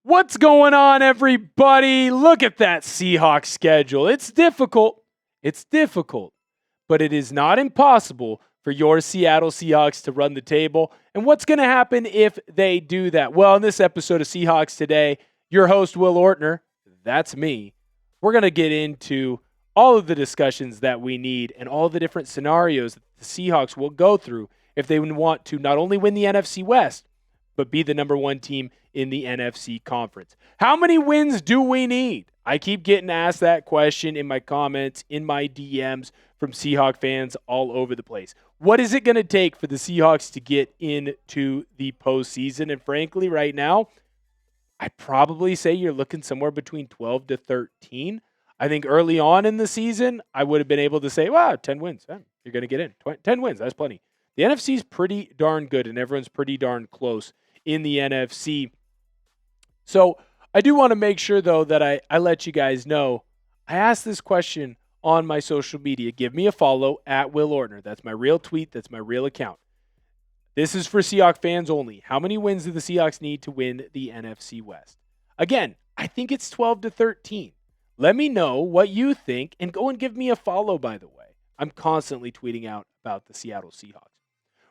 What's going on, everybody? Look at that Seahawks schedule. It's difficult, but it is not impossible for your Seattle Seahawks to run the table. And what's going to happen if they do that? Well, in this episode of Seahawks Today, your host, Will Ortner, that's me, we're going to get into all of the discussions that we need and all the different scenarios that the Seahawks will go through if they want to not only win the NFC West, but be the number one team in the NFC conference. How many wins do we need? I keep getting asked that question in my comments, in my DMs from Seahawk fans all over the place. What is it going to take for the Seahawks to get into the postseason? And frankly, right now, I'd probably say you're looking somewhere between 12 to 13. I think early on in the season, I would have been able to say, wow, 10 wins. You're going to get in. 10 wins, that's plenty. The NFC is pretty darn good, and everyone's pretty darn close in the NFC. So I do want to make sure, though, that I let you guys know. I asked this question on my social media. Give me a follow at Will Ortner. That's my real tweet. That's my real account. This is for Seahawks fans only. How many wins do the Seahawks need to win the NFC West? Again, I think it's 12 to 13. Let me know what you think, and go and give me a follow, by the way. I'm constantly tweeting out about the Seattle Seahawks.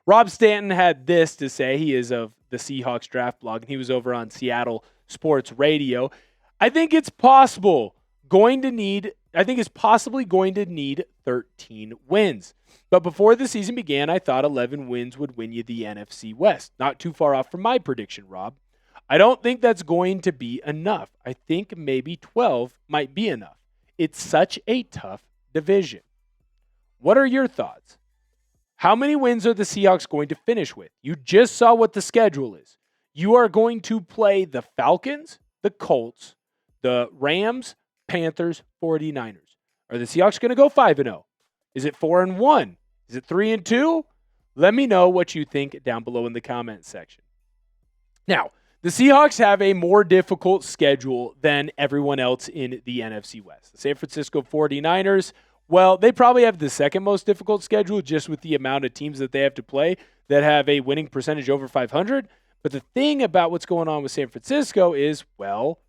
Rob Stanton had this to say. He is of the Seahawks draft blog, and he was over on Seattle Sports Radio. I think it's possibly going to need 13 wins. But before the season began, I thought 11 wins would win you the NFC West. Not too far off from my prediction, Rob. I don't think that's going to be enough. I think maybe 12 might be enough. It's such a tough division. What are your thoughts? How many wins are the Seahawks going to finish with? You just saw what the schedule is. You are going to play the Falcons, the Colts, the Rams, Panthers, 49ers. Are the Seahawks going to go 5-0? Is it 4-1? Is it 3-2? Let me know what you think down below in the comments section. Now, the Seahawks have a more difficult schedule than everyone else in the NFC West. The San Francisco 49ers, well, they probably have the second most difficult schedule just with the amount of teams that they have to play that have a winning percentage over 500. But the thing about what's going on with San Francisco is, well,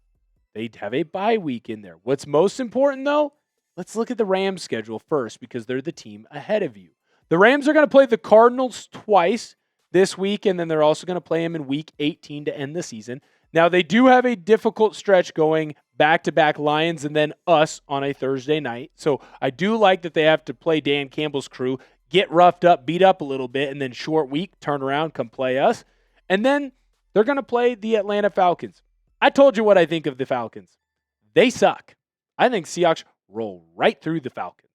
they have a bye week in there. What's most important, though, let's look at the Rams schedule first because they're the team ahead of you. The Rams are going to play the Cardinals twice this week, and then they're also going to play them in Week 18 to end the season. Now, they do have a difficult stretch going back-to-back Lions and then us on a Thursday night. So I do like that they have to play Dan Campbell's crew, get roughed up, beat up a little bit, and then short week, turn around, come play us. And then they're going to play the Atlanta Falcons. I told you what I think of the Falcons. They suck. I think Seahawks roll right through the Falcons.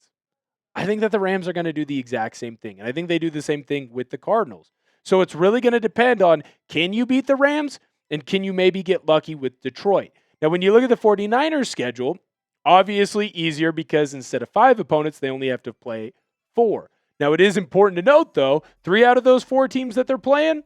I think that the Rams are going to do the exact same thing. And I think they do the same thing with the Cardinals. So it's really going to depend on, can you beat the Rams? And can you maybe get lucky with Detroit? Now, when you look at the 49ers schedule, obviously easier because instead of 5 opponents, they only have to play 4. Now, it is important to note, though, 3 out of those 4 teams that they're playing,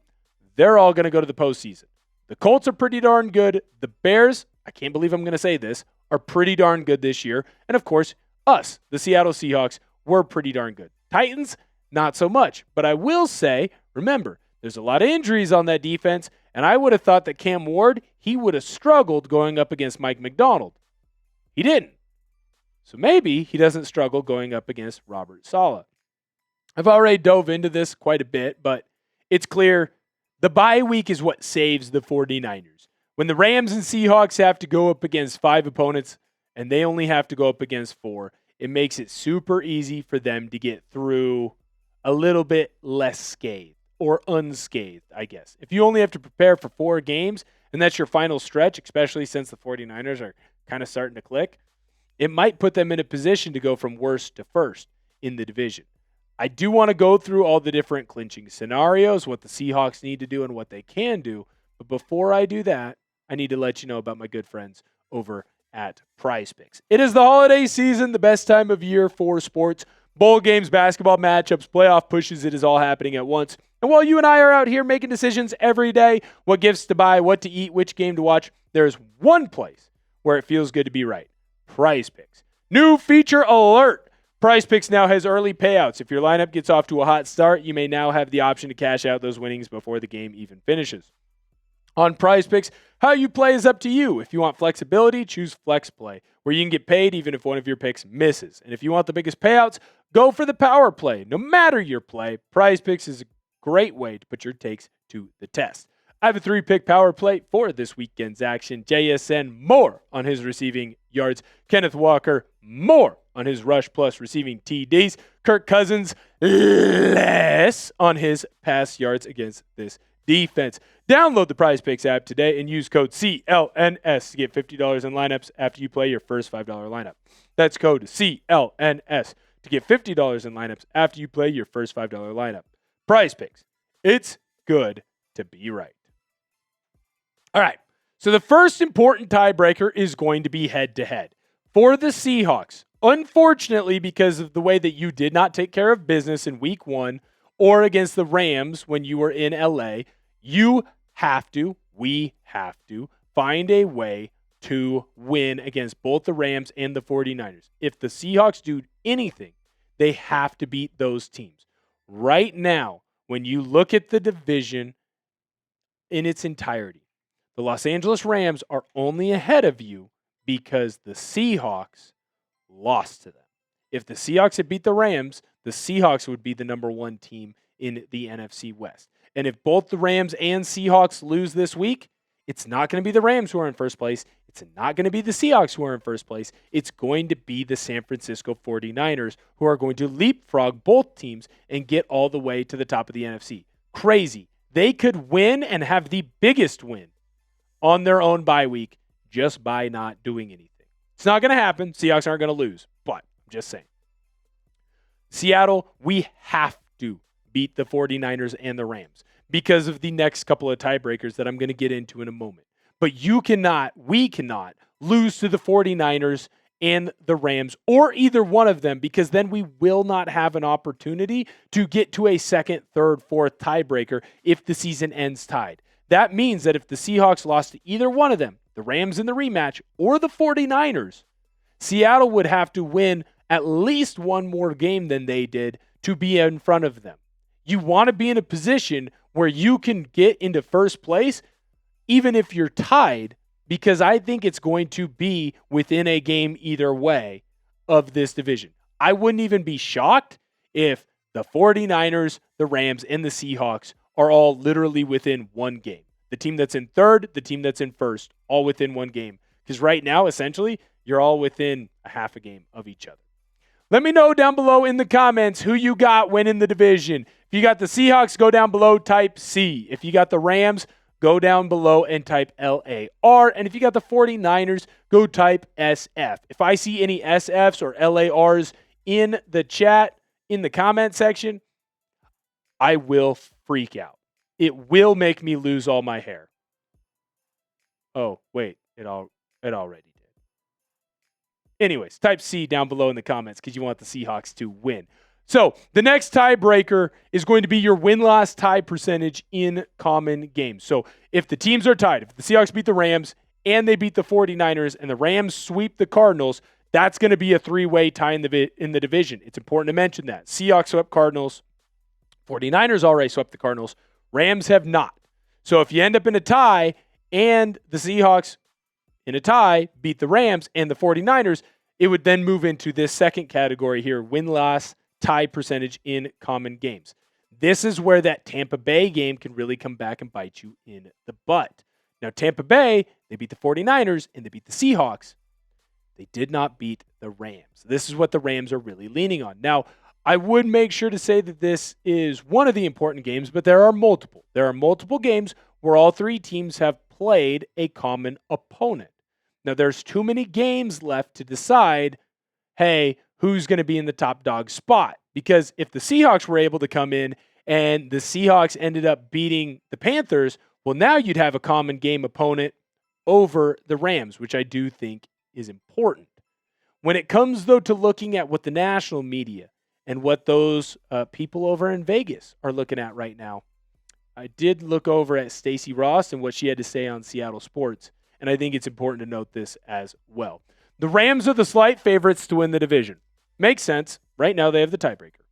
they're all going to go to the postseason. The Colts are pretty darn good. The Bears, I can't believe I'm going to say this, are pretty darn good this year. And, of course, us, the Seattle Seahawks, we're pretty darn good. Titans, not so much. But I will say, remember, there's a lot of injuries on that defense, and I would have thought that Cam Ward, he would have struggled going up against Mike McDonald. He didn't. So maybe he doesn't struggle going up against Robert Saleh. I've already dove into this quite a bit, but it's clear the bye week is what saves the 49ers. When the Rams and Seahawks have to go up against 5 opponents and they only have to go up against 4, it makes it super easy for them to get through a little bit less scathed or unscathed, I guess. If you only have to prepare for 4 games and that's your final stretch, especially since the 49ers are kind of starting to click, it might put them in a position to go from worst to first in the division. I do want to go through all the different clinching scenarios, what the Seahawks need to do and what they can do. But before I do that, I need to let you know about my good friends over at PrizePicks. It is the holiday season, the best time of year for sports. Bowl games, basketball matchups, playoff pushes, it is all happening at once. And while you and I are out here making decisions every day, what gifts to buy, what to eat, which game to watch, there is one place where it feels good to be right. PrizePicks. New feature alert. PrizePicks now has early payouts. If your lineup gets off to a hot start, you may now have the option to cash out those winnings before the game even finishes. On PrizePicks, how you play is up to you. If you want flexibility, choose Flex Play, where you can get paid even if one of your picks misses. And if you want the biggest payouts, go for the Power Play. No matter your play, PrizePicks is a great way to put your takes to the test. I have a 3-pick Power Play for this weekend's action. JSN, more on his receiving yards. Kenneth Walker, more on his rush plus receiving TDs. Kirk Cousins, less on his pass yards against this defense. Download the PrizePicks app today and use code CLNS to get $50 in lineups after you play your first $5 lineup. That's code CLNS to get $50 in lineups after you play your first $5 lineup. PrizePicks, it's good to be right. All right, so the first important tiebreaker is going to be head-to-head. For the Seahawks, unfortunately, because of the way that you did not take care of business in week 1 or against the Rams when you were in LA, we have to find a way to win against both the Rams and the 49ers. If the Seahawks do anything, they have to beat those teams. Right now, when you look at the division in its entirety, the Los Angeles Rams are only ahead of you because the Seahawks lost to them. If the Seahawks had beat the Rams, the Seahawks would be the number 1 team in the NFC West. And if both the Rams and Seahawks lose this week, it's not going to be the Rams who are in first place. It's not going to be the Seahawks who are in first place. It's going to be the San Francisco 49ers who are going to leapfrog both teams and get all the way to the top of the NFC. Crazy. They could win and have the biggest win on their own bye week just by not doing anything. It's not going to happen. Seahawks aren't going to lose, but I'm just saying. Seattle, we have to beat the 49ers and the Rams because of the next couple of tiebreakers that I'm going to get into in a moment. But we cannot lose to the 49ers and the Rams or either one of them, because then we will not have an opportunity to get to a second, third, fourth tiebreaker if the season ends tied. That means that if the Seahawks lost to either one of them, the Rams in the rematch or the 49ers, Seattle would have to win at least one more game than they did to be in front of them. You want to be in a position where you can get into first place even if you're tied, because I think it's going to be within a game either way of this division. I wouldn't even be shocked if the 49ers, the Rams, and the Seahawks are all literally within one game. The team that's in third, the team that's in first, all within one game. Because right now, essentially, you're all within a half a game of each other. Let me know down below in the comments who you got winning the division. If you got the Seahawks, go down below, type C. If you got the Rams, go down below and type LAR. And if you got the 49ers, go type SF. If I see any SFs or LARs in the chat, in the comment section, I will freak out. It will make me lose all my hair. Oh, wait, it already did. Anyways, type C down below in the comments because you want the Seahawks to win. So the next tiebreaker is going to be your win-loss tie percentage in common games. So if the teams are tied, if the Seahawks beat the Rams and they beat the 49ers and the Rams sweep the Cardinals, that's going to be a three-way tie in the division. It's important to mention that. Seahawks swept Cardinals. 49ers already swept the Cardinals. Rams have not. So if you end up in a tie and the Seahawks in a tie beat the Rams and the 49ers, it would then move into this second category here, win-loss tie percentage in common games. This is where that Tampa Bay game can really come back and bite you in the butt. Now, Tampa Bay, they beat the 49ers and they beat the Seahawks. They did not beat the Rams. This is what the Rams are really leaning on. Now, I would make sure to say that this is one of the important games, but there are multiple. There are multiple games where all three teams have played a common opponent. Now, there's too many games left to decide, hey, who's going to be in the top dog spot? Because if the Seahawks were able to come in and the Seahawks ended up beating the Panthers, well, now you'd have a common game opponent over the Rams, which I do think is important. When it comes, though, to looking at what the national media and what those people over in Vegas are looking at right now, I did look over at Stacy Rost and what she had to say on Seattle sports, and I think it's important to note this as well. The Rams are the slight favorites to win the division. Makes sense. Right now, they have the tiebreaker.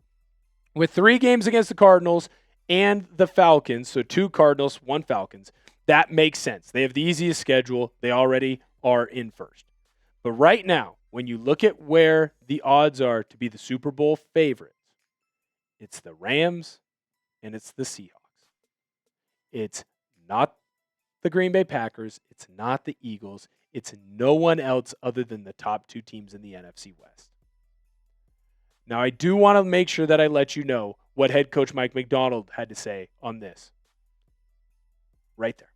With 3 games against the Cardinals and the Falcons, so 2 Cardinals, 1 Falcons, that makes sense. They have the easiest schedule. They already are in first. But right now, when you look at where the odds are to be the Super Bowl favorites, it's the Rams and it's the Seahawks. It's not the Green Bay Packers. It's not the Eagles. It's no one else other than the top 2 teams in the NFC West. Now, I do want to make sure that I let you know what head coach Mike McDonald had to say on this. Right there.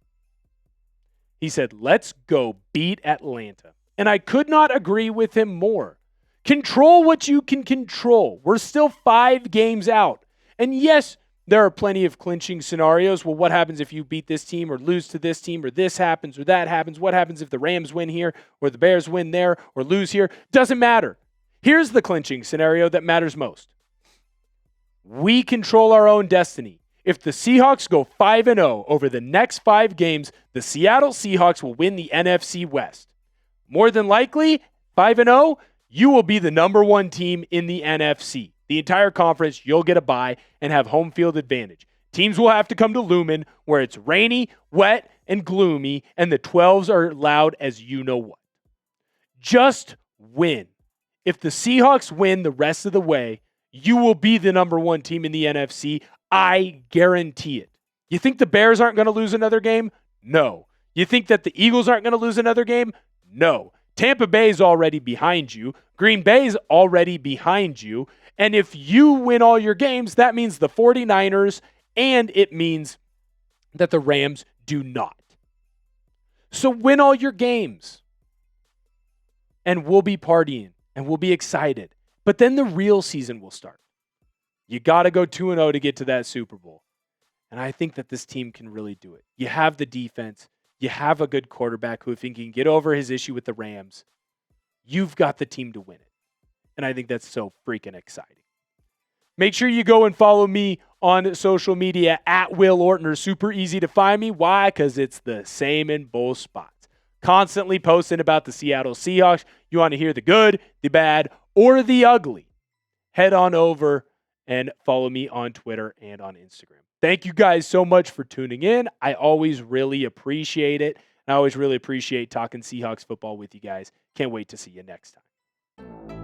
He said, let's go beat Atlanta. And I could not agree with him more. Control what you can control. We're still 5 games out. And yes, there are plenty of clinching scenarios. Well, what happens if you beat this team or lose to this team or this happens or that happens? What happens if the Rams win here or the Bears win there or lose here? Doesn't matter. Here's the clinching scenario that matters most. We control our own destiny. If the Seahawks go 5-0 over the next 5 games, the Seattle Seahawks will win the NFC West. More than likely, 5-0, you will be the number 1 team in the NFC. The entire conference, you'll get a bye and have home field advantage. Teams will have to come to Lumen, where it's rainy, wet, and gloomy, and the 12s are loud as you know what. Just win. If the Seahawks win the rest of the way, you will be the number 1 team in the NFC. I guarantee it. You think the Bears aren't going to lose another game? No. You think that the Eagles aren't going to lose another game? No. Tampa Bay's already behind you. Green Bay's already behind you. And if you win all your games, that means the 49ers, and it means that the Rams do not. So win all your games. And we'll be partying, and we'll be excited. But then the real season will start. You got to go 2-0 to get to that Super Bowl. And I think that this team can really do it. You have the defense. You have a good quarterback who, if he can get over his issue with the Rams, you've got the team to win it. And I think that's so freaking exciting. Make sure you go and follow me on social media at Will Ortner. Super easy to find me. Why? Because it's the same in both spots. Constantly posting about the Seattle Seahawks. You want to hear the good, the bad, or the ugly? Head on over and follow me on Twitter and on Instagram. Thank you guys so much for tuning in. I always really appreciate it. I always really appreciate talking Seahawks football with you guys. Can't wait to see you next time.